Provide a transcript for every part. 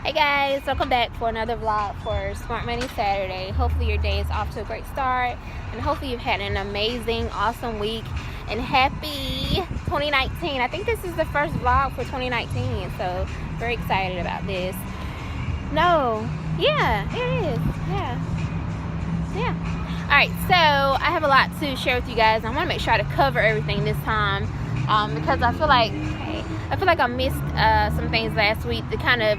Hey guys, welcome back for another vlog for Smart Money Saturday. Hopefully your day is off to a great start, and hopefully you've had an amazing, awesome week, and happy 2019. I think this is the first vlog for 2019, so very excited about this. Yeah, it is. Yeah. Alright, so I have a lot to share with you guys. I want to make sure I cover everything this time because I feel like I missed some things last week to kind of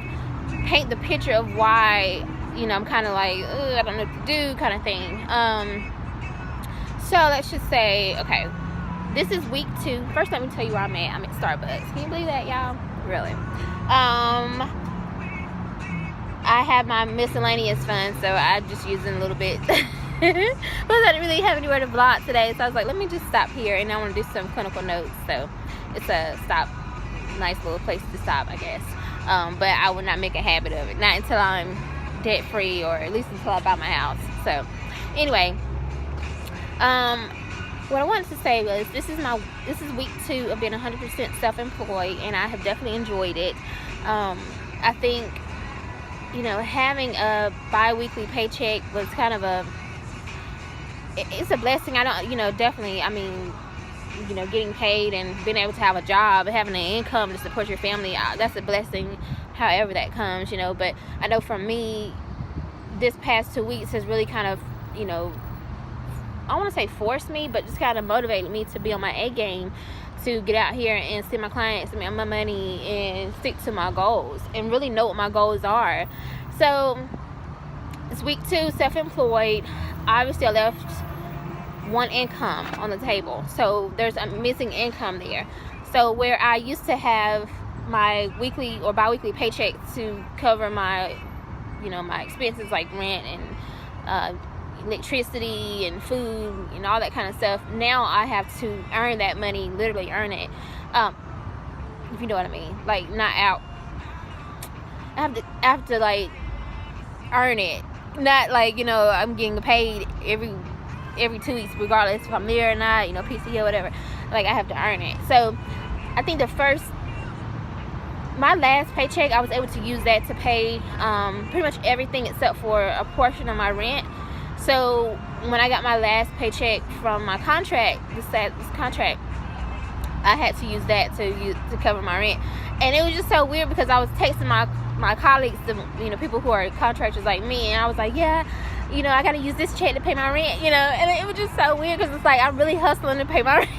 paint the picture of why, I'm kind of like, I don't know what to do kind of thing. So let's just say, okay, this is week 2. First, let me tell you where I'm at. I'm at Starbucks. Can you believe that, y'all? Really? I have my miscellaneous funds, so I'm just using a little bit. Because I didn't really have anywhere to vlog today, so I was like, let me just stop here, and I want to do some clinical notes. So it's a nice little place to stop, I guess. But I will not make a habit of it, not until I'm debt free, or at least until I buy my house. So anyway, what I wanted to say was this is week 2 of being 100% self-employed, and I have definitely enjoyed it. I think having a bi-weekly paycheck was kind of it's a blessing. I don't definitely, getting paid and being able to have a job, having an income to support your family, that's a blessing, however that comes, but I know for me, this past 2 weeks has really kind of, I want to say forced me, but just kind of motivated me to be on my A game, to get out here and see my clients, make my money, and stick to my goals, and really know what my goals are. So it's week 2, self-employed. Obviously I left one income on the table, so there's a missing income there. So where I used to have my weekly or bi-weekly paycheck to cover my my expenses like rent and electricity and food and all that kind of stuff, now I have to earn that money, literally earn it, if you know what I mean, like not out. I have to like earn it, not like I'm getting paid every 2 weeks regardless if I'm there or not, PCO, whatever. Like I have to earn it. So I think my last paycheck, I was able to use that to pay pretty much everything except for a portion of my rent. So when I got my last paycheck from my contract, this contract, I had to use that to cover my rent. And it was just so weird because I was texting my colleagues, people who are contractors like me, and I was like, yeah, I gotta use this check to pay my rent, and it was just so weird because it's like I'm really hustling to pay my rent.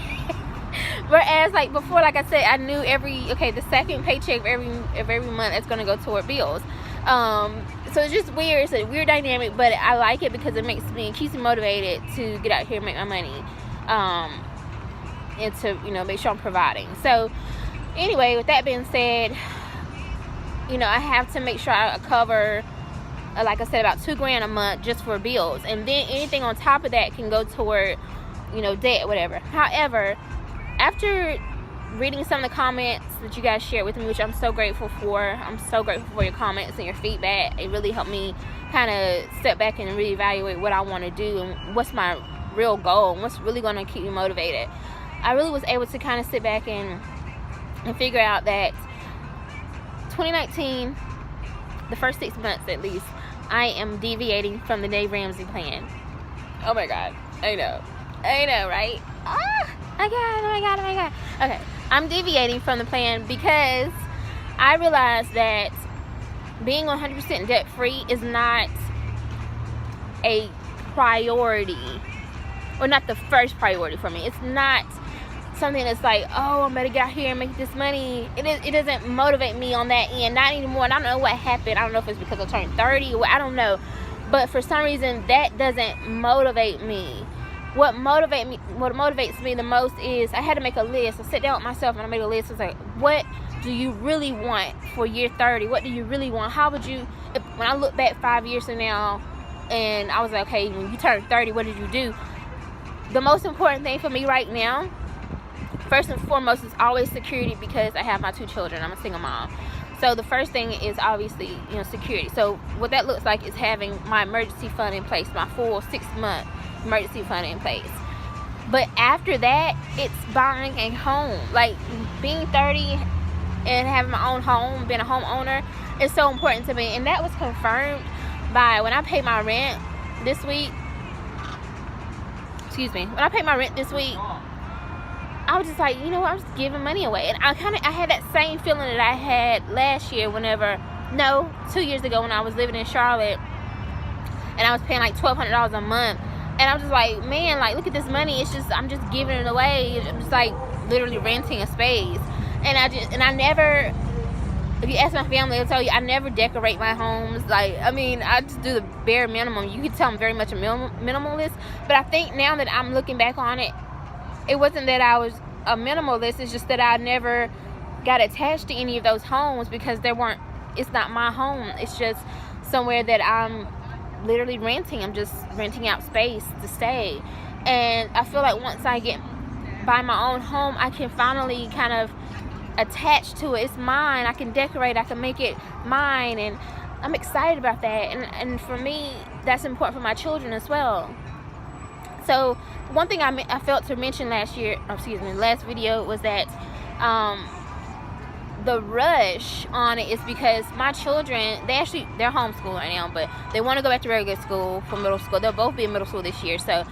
Whereas like before, like I said, I knew the second paycheck of every month it's gonna go toward bills. So it's just weird. It's a weird dynamic, but I like it because it keeps me motivated to get out here and make my money, and to make sure I'm providing. So anyway, with that being said, I have to make sure I cover, like I said, about $2,000 a month just for bills, and then anything on top of that can go toward debt, whatever. However, after reading some of the comments that you guys shared with me, which I'm so grateful for, your comments and your feedback. It really helped me kind of step back and reevaluate what I want to do and what's my real goal and what's really going to keep me motivated. I really was able to kind of sit back and figure out that 2019, the first 6 months at least, I am deviating from the Dave Ramsey plan. Oh my God. I know, right? Oh my God. Okay, I'm deviating from the plan because I realized that being 100% debt free is not a priority, or not the first priority for me. It's not something that's like, oh, I'm gonna get out here and make this money. It doesn't motivate me on that end, not anymore. And I don't know what happened. I don't know if it's because I turned 30 or I don't know, but for some reason that doesn't motivate me. What motivates me the most is I had to make a list. I sat down with myself and I made a list. I was like, what do you really want for year 30? What do you really want? How would you, when I look back 5 years from now, and I was like, okay, when you turned 30, what did you do? The most important thing for me right now, first and foremost, is always security, because I have my 2 children. I'm a single mom. So the first thing is obviously, security. So what that looks like is having my emergency fund in place, my full 6-month emergency fund in place. But after that, it's buying a home. Like being 30, and having my own home, being a homeowner, is so important to me. And that was confirmed by when I paid my rent this week. Excuse me. When I paid my rent this week, I was just like, you know what, I'm just giving money away. And I had that same feeling that I had last year 2 years ago when I was living in Charlotte and I was paying like $1,200 a month. And I was just like, man, like, look at this money. It's just, I'm just giving it away. I'm just like literally renting a space. And I never, if you ask my family, they'll tell you I never decorate my homes. Like, I mean, I just do the bare minimum. You can tell I'm very much a minimalist. But I think now that I'm looking back on it, it wasn't that I was a minimalist. It's just that I never got attached to any of those homes because it's not my home. It's just somewhere that I'm literally renting. I'm just renting out space to stay. And I feel like once I buy my own home, I can finally kind of attach to it. It's mine. I can decorate. I can make it mine. And I'm excited about that. And for me, that's important for my children as well. So one thing I felt to mention last video was that the rush on it is because my children, they're homeschooled right now, but they want to go back to regular school for middle school. They'll both be in middle school this year. So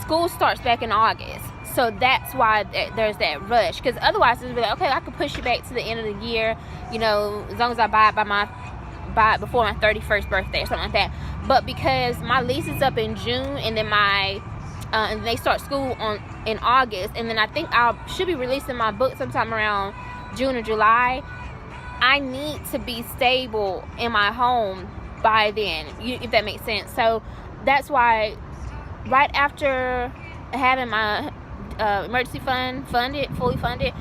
school starts back in August. So that's why there's that rush. Because otherwise, it's like, okay, I could push it back to the end of the year, you know, as long as I buy it before my 31st birthday or something like that. But because my lease is up in June, and then and they start school in August, and then I think I should be releasing my book sometime around June or July, I need to be stable in my home by then, if that makes sense. So that's why right after having my emergency fund fully funded,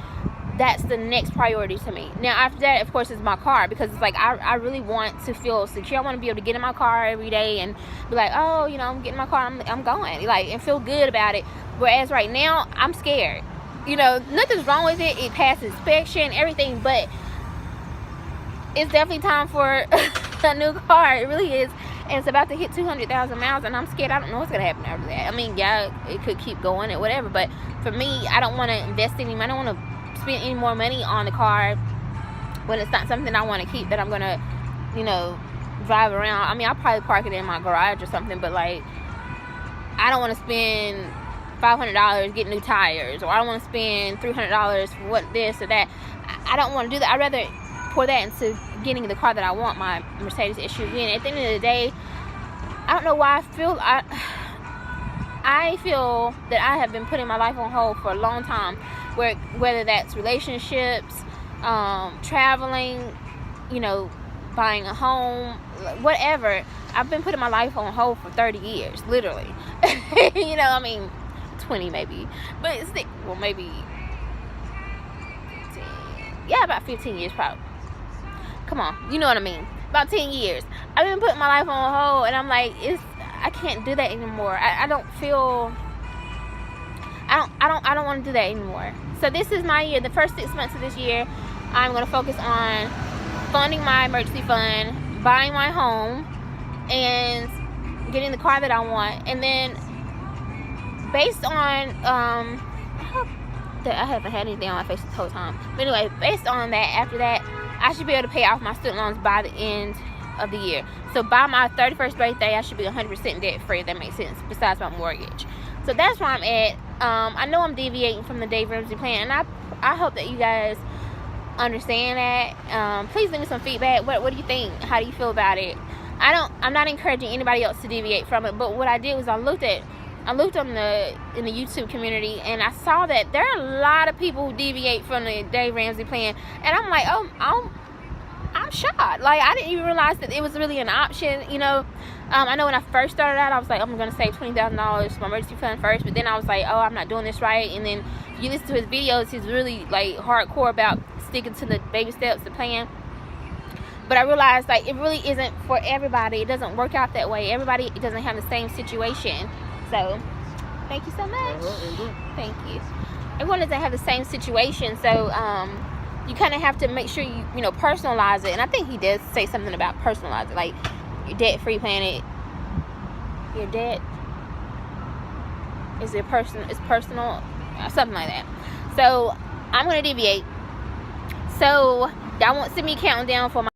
that's the next priority to me. Now after that, of course, is my car, because it's like I really want to feel secure. I want to be able to get in my car every day and be like, oh, you know, I'm getting in my car, I'm going, like, and feel good about it. Whereas right now, I'm scared. You know, nothing's wrong with it. It passed inspection, everything, but it's definitely time for a new car. It really is. And it's about to hit 200,000 miles, and I'm scared. I don't know what's going to happen after that. I mean, yeah, it could keep going or whatever, but for me, I don't want to invest any money. I don't want to spend any more money on the car when it's not something I want to keep, that I'm going to, you know, drive around. I mean, I'll probably park it in my garage or something, but, like, I don't want to spend $500 getting new tires, or I don't want to spend $300 for what this or that. I don't want to do that. I'd rather pour that into getting the car that I want, my Mercedes SUV. And at the end of the day, I don't know why I feel that I have been putting my life on hold for a long time, whether that's relationships, traveling, you know, buying a home, whatever. I've been putting my life on hold for 30 years, literally. You know, I mean, 20 maybe, but it's maybe 15. Yeah, about 15 years probably. Come on, you know what I mean. About 10 years. I've been putting my life on hold, and I'm like, I can't do that anymore. I don't want to do that anymore. So this is my year. The first 6 months of this year, I'm going to focus on funding my emergency fund, buying my home, and getting the car that I want. And then based on I haven't had anything on my face this whole time. But anyway, based on that, after that, I should be able to pay off my student loans by the end of the year. So by my 31st birthday, I should be 100% debt free, if that makes sense, besides my mortgage. So that's where I'm at. I know I'm deviating from the Dave Ramsey plan, and I hope that you guys understand that. Please leave me some feedback. What do you think? How do you feel about it? I'm not encouraging anybody else to deviate from it, but what I did was I looked in the YouTube community, and I saw that there are a lot of people who deviate from the Dave Ramsey plan, and I'm like, oh, I'm shocked. Like, I didn't even realize that it was really an option, you know. I know when I first started out, I was like, I'm going to save $20,000 for my emergency fund first, but then I was like, oh, I'm not doing this right. And then if you listen to his videos, he's really, like, hardcore about sticking to the baby steps, the plan. But I realized, like, it really isn't for everybody. It doesn't work out that way. Everybody doesn't have the same situation. So, thank you so much. Thank you. Everyone doesn't have the same situation, so you kind of have to make sure you personalize it. And I think he does say something about personalize it, like your debt-free plan. Your debt is personal, something like that. So I'm gonna deviate. So y'all won't see me counting down for my